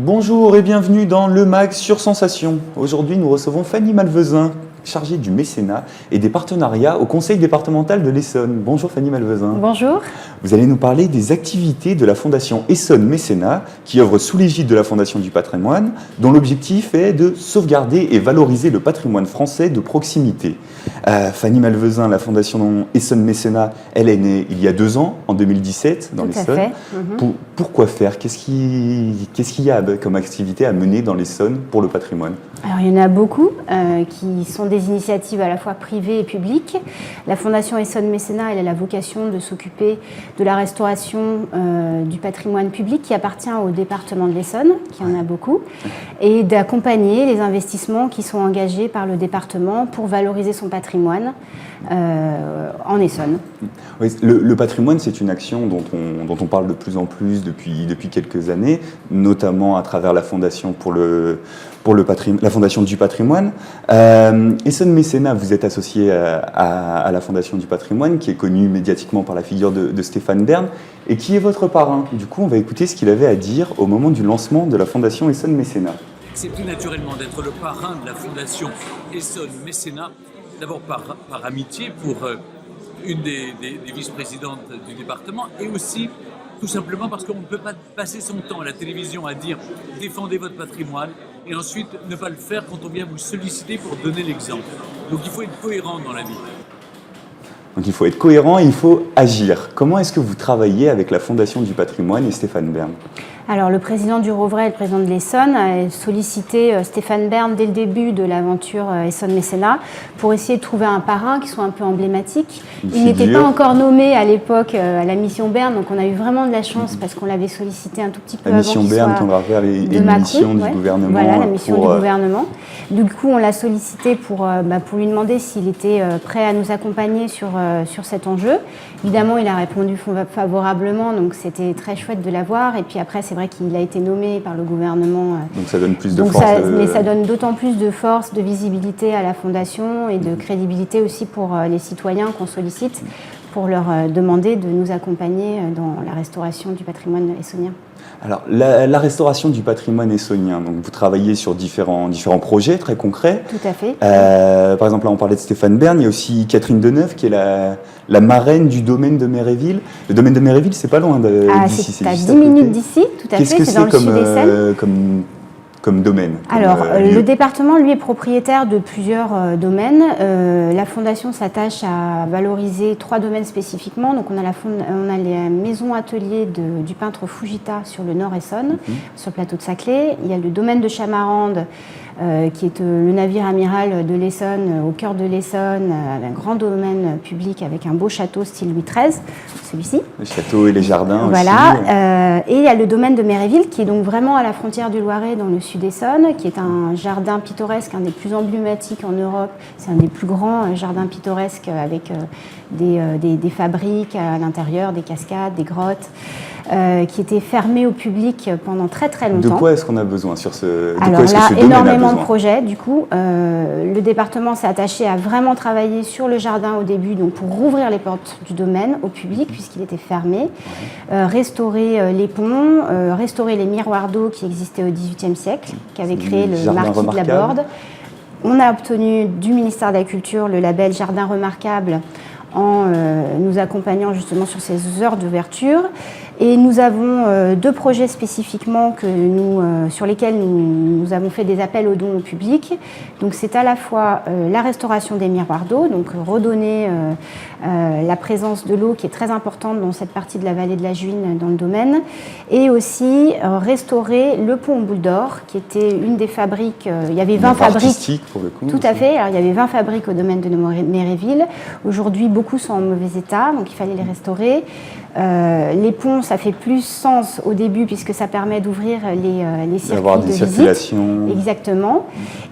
Bonjour et bienvenue dans Le Mag sur Sensation. Aujourd'hui, nous recevons Fanny Malvezin, chargée du mécénat et des partenariats au Conseil départemental de l'Essonne. Bonjour Fanny Malvezin. Bonjour. Vous allez nous parler des activités de la Fondation Essonne Mécénat, qui œuvre sous l'égide de la Fondation du patrimoine, dont l'objectif est de sauvegarder et valoriser le patrimoine français de proximité. Fanny Malvezin, la Fondation Essonne Mécénat, elle est née il y a 2 ans, en 2017, dans l'Essonne. Tout à fait. Pourquoi faire? Qu'est-ce qu'il y a comme activité à mener dans l'Essonne pour le patrimoine? Alors, il y en a beaucoup qui sont des initiatives à la fois privées et publiques. La Fondation Essonne Mécénat, elle a la vocation de s'occuper de la restauration du patrimoine public qui appartient au département de l'Essonne, qui en a beaucoup, et d'accompagner les investissements qui sont engagés par le département pour valoriser son patrimoine en Essonne. Oui, le patrimoine, c'est une action dont on parle de plus en plus depuis quelques années, notamment à travers la Fondation la Fondation du patrimoine. Essonne Mécénat, vous êtes associé à la Fondation du patrimoine, qui est connue médiatiquement par la figure de Stéphane Bern, et qui est votre parrain. Du coup, on va écouter ce qu'il avait à dire au moment du lancement de la Fondation Essonne Mécénat. C'est tout naturellement d'être le parrain de la Fondation Essonne Mécénat, d'abord par amitié pour une des vice-présidentes du département, et aussi tout simplement parce qu'on ne peut pas passer son temps à la télévision à dire « défendez votre patrimoine » et ensuite ne pas le faire quand on vient vous solliciter pour donner l'exemple. Donc il faut être cohérent dans la vie. Donc il faut être cohérent et il faut agir. Comment est-ce que vous travaillez avec la Fondation du patrimoine et Stéphane Bern? Alors, le président du Rouvray et le président de l'Essonne a sollicité Stéphane Bern dès le début de l'aventure Essonne Mécénat pour essayer de trouver un parrain qui soit un peu emblématique. Il n'était pas encore nommé à l'époque à la mission Bern, donc on a eu vraiment de la chance parce qu'on l'avait sollicité un tout petit peu avant. La mission Bern, on va refaire les missions du gouvernement. Voilà, la mission du gouvernement. Du coup, on l'a sollicité pour lui demander s'il était prêt à nous accompagner sur cet enjeu. Évidemment, il a répondu favorablement, donc c'était très chouette de l'avoir. Et puis après, c'est vrai qu'il a été nommé par le gouvernement. Donc ça donne plus de force. Mais ça donne d'autant plus de force, de visibilité à la Fondation et de crédibilité aussi pour les citoyens qu'on sollicite pour leur demander de nous accompagner dans la restauration du patrimoine essonnien. Alors, la restauration du patrimoine essonnien, donc vous travaillez sur différents projets très concrets. Tout à fait. Par exemple, là, on parlait de Stéphane Bern, il y a aussi Catherine Deneuve qui est la marraine du domaine de Méréville. Le domaine de Méréville, c'est pas loin d'ici. C'est à 10 minutes d'ici, tout à fait. Qu'est-ce que c'est dans le Sud-Essonne. comme domaine? Alors, le département, lui, est propriétaire de plusieurs domaines. La Fondation s'attache à valoriser 3 domaines spécifiquement. Donc, on a les maisons-ateliers du peintre Fujita sur le Nord Essonne, sur le plateau de Saclay. Il y a le domaine de Chamarande, qui est le navire amiral de l'Essonne, au cœur de l'Essonne, un grand domaine public avec un beau château style Louis XIII, celui-ci. Les châteaux et les jardins voilà. aussi. Et il y a le domaine de Méréville, qui est donc vraiment à la frontière du Loiret, dans le Sud-Essonne, qui est un jardin pittoresque, un des plus emblématiques en Europe. C'est un des plus grands jardins pittoresques avec des fabriques à l'intérieur, des cascades, des grottes, qui était fermé au public pendant très très longtemps. De quoi est-ce qu'on a besoin sur ce domaine? Alors là, énormément de projets. Du coup, le département s'est attaché à vraiment travailler sur le jardin au début, donc pour rouvrir les portes du domaine au public puisqu'il était fermé, restaurer les ponts, restaurer les miroirs d'eau qui existaient au XVIIIe siècle, qu'avait créé le marquis de la Borde. On a obtenu du ministère de la Culture le label Jardin remarquable en nous accompagnant justement sur ces heures d'ouverture. Et nous avons 2 projets spécifiquement sur lesquels nous avons fait des appels aux dons au public. Donc c'est à la fois la restauration des miroirs d'eau, donc redonner la présence de l'eau qui est très importante dans cette partie de la vallée de la Juine dans le domaine, et aussi restaurer le pont aux boules d'or, qui était une des fabriques. Il y avait 20 fabriques. Pour le coup, tout à fait. Alors, il y avait 20 fabriques au domaine de Méréville. Aujourd'hui, beaucoup sont en mauvais état, donc il fallait les restaurer. Les ponts, ça fait plus sens au début puisque ça permet d'ouvrir les circuits de visite. Exactement.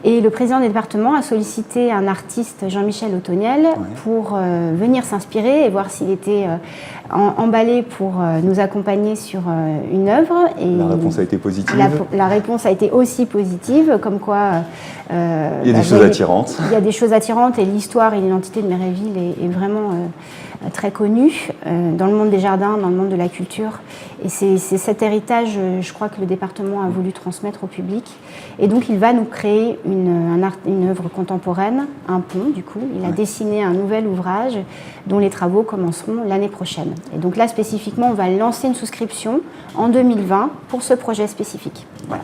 Et le président du département a sollicité un artiste, Jean-Michel Otoniel, pour venir s'inspirer et voir s'il était emballé pour nous accompagner sur une œuvre. Et la réponse a été positive. La réponse a été aussi positive, comme quoi... il y a des choses attirantes. Il y a des choses attirantes et l'histoire et l'identité de Méréville est vraiment très connue dans le monde des jardins, dans le monde de la culture. Et c'est cet héritage, je crois, que le département a voulu transmettre au public. Et donc, il va nous créer une œuvre contemporaine, un pont, du coup. Il a dessiné un nouvel ouvrage dont les travaux commenceront l'année prochaine. Et donc là, spécifiquement, on va lancer une souscription en 2020 pour ce projet spécifique. Voilà.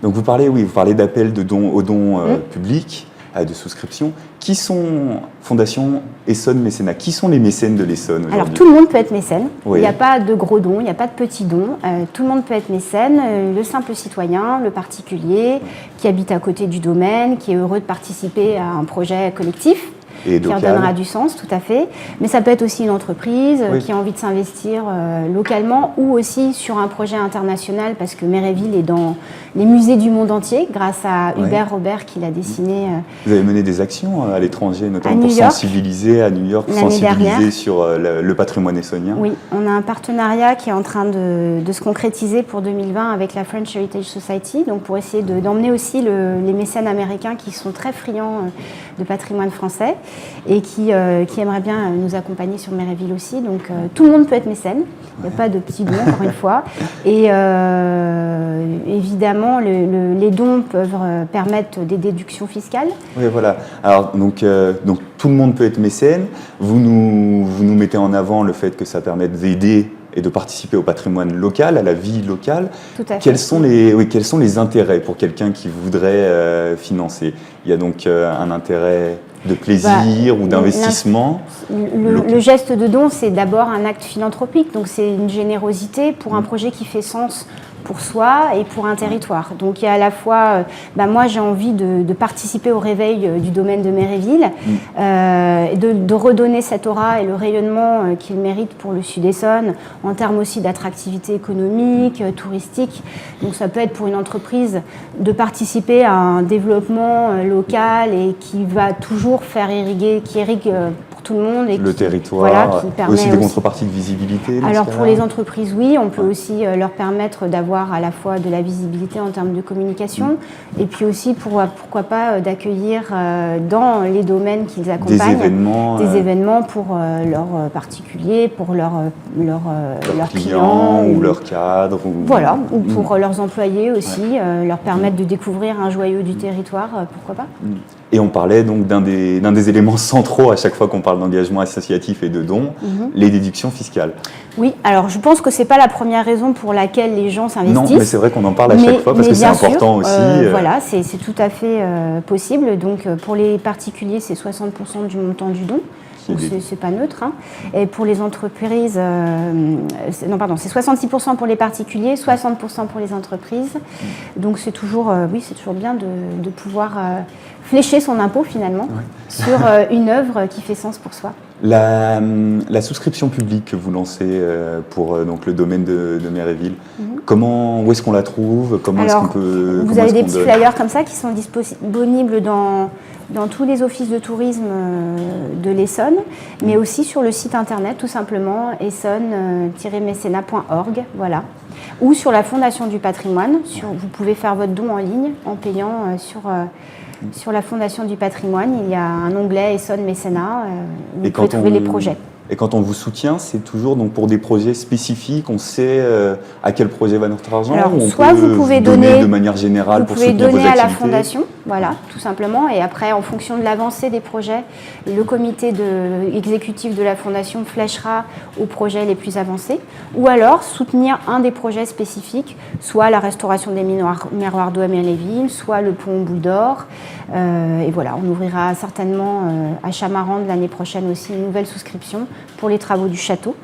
Donc, vous parlez d'appel aux dons publics, de souscription. Qui sont Fondation Essonne Mécénat? Qui sont les mécènes de l'Essonne aujourd'hui? Alors, tout le monde peut être mécène. Oui. Il n'y a pas de gros dons, il n'y a pas de petits dons. Tout le monde peut être mécène. Le simple citoyen, le particulier, qui habite à côté du domaine, qui est heureux de participer à un projet collectif. Et qui en donnera du sens, tout à fait. Mais ça peut être aussi une entreprise qui a envie de s'investir localement ou aussi sur un projet international parce que Méréville est dans les musées du monde entier grâce à Hubert Robert qui l'a dessiné. Vous avez mené des actions à l'étranger, notamment pour sensibiliser à New York, sur le patrimoine essonien. Oui, on a un partenariat qui est en train de se concrétiser pour 2020 avec la French Heritage Society, donc pour essayer d'emmener aussi les mécènes américains qui sont très friands de patrimoine français et qui aimerait bien nous accompagner sur Méréville aussi. Donc tout le monde peut être mécène, il n'y a pas de petits dons, encore une fois. Et évidemment, les dons peuvent permettre des déductions fiscales. Oui, voilà. Alors, donc tout le monde peut être mécène. Vous nous mettez en avant le fait que ça permet d'aider et de participer au patrimoine local, à la vie locale. Tout à fait. Quels sont les intérêts pour quelqu'un qui voudrait financer? Il y a donc un intérêt de plaisir ou d'investissement. Le geste de don, c'est d'abord un acte philanthropique, donc c'est une générosité pour un projet qui fait sens pour soi et pour un territoire. Donc il y a à la fois, moi j'ai envie de participer au réveil du domaine de Méréville, de redonner cette aura et le rayonnement qu'il mérite pour le Sud-Essonne, en termes aussi d'attractivité économique, touristique. Donc ça peut être pour une entreprise de participer à un développement local et qui va toujours faire irriguer, qui irrigue tout le monde. Et le territoire, qui permet aussi des contreparties de visibilité. Alors pour les entreprises, oui, on peut aussi leur permettre d'avoir à la fois de la visibilité en termes de communication et puis aussi pourquoi pas d'accueillir dans les domaines qu'ils accompagnent des événements pour leurs particuliers, pour leurs clients ou leurs cadres. Voilà, ou pour leurs employés aussi, leur permettre de découvrir un joyau du territoire, pourquoi pas. Et on parlait donc d'un des éléments centraux à chaque fois qu'on parle d'engagement associatif et de dons, les déductions fiscales. Oui, alors je pense que ce n'est pas la première raison pour laquelle les gens s'investissent. Non, mais c'est vrai qu'on en parle à chaque fois parce que c'est important aussi. Voilà, c'est tout à fait possible. Donc pour les particuliers, c'est 60% du montant du don. Donc c'est pas neutre. Hein. Et pour les entreprises, c'est 66% pour les particuliers, 60% pour les entreprises. Donc c'est toujours, c'est toujours bien de pouvoir flécher son impôt finalement sur une œuvre qui fait sens pour soi. La souscription publique que vous lancez pour donc le domaine de Méréville, où est-ce qu'on la trouve? Vous avez des petits flyers comme ça qui sont disponibles dans tous les offices de tourisme de l'Essonne, mais aussi sur le site internet tout simplement essonne-mécénat.org, voilà. Ou sur la Fondation du patrimoine. Vous pouvez faire votre don en ligne en payant sur la Fondation du patrimoine. Il y a un onglet Essonne Mécénat où vous pouvez trouver les projets. Et quand on vous soutient, c'est toujours donc pour des projets spécifiques, on sait à quel projet va notre argent? Alors, ou soit vous pouvez donner de manière générale pour soutenir vos activités? Vous pouvez donner à la fondation, voilà, tout simplement. Et après, en fonction de l'avancée des projets, le comité exécutif de la fondation fléchera aux projets les plus avancés. Ou alors soutenir un des projets spécifiques, soit la restauration des miroirs d'eau à Méréville, soit le pont Boule d'Or. Et voilà, on ouvrira certainement à Chamarande l'année prochaine aussi une nouvelle souscription pour les travaux du château.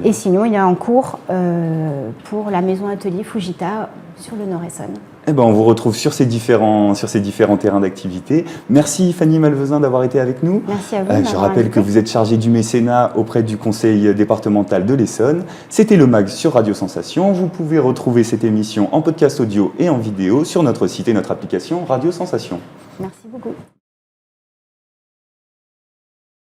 Et sinon, il y a en cours pour la maison atelier Fujita sur le Nord-Essonne. On vous retrouve sur ces différents terrains d'activité. Merci Fanny Malvezin d'avoir été avec nous. Merci à vous. Je rappelle que vous êtes chargée du mécénat auprès du conseil départemental de l'Essonne. C'était le MAG sur Radio Sensation. Vous pouvez retrouver cette émission en podcast audio et en vidéo sur notre site et notre application Radio Sensation. Merci beaucoup.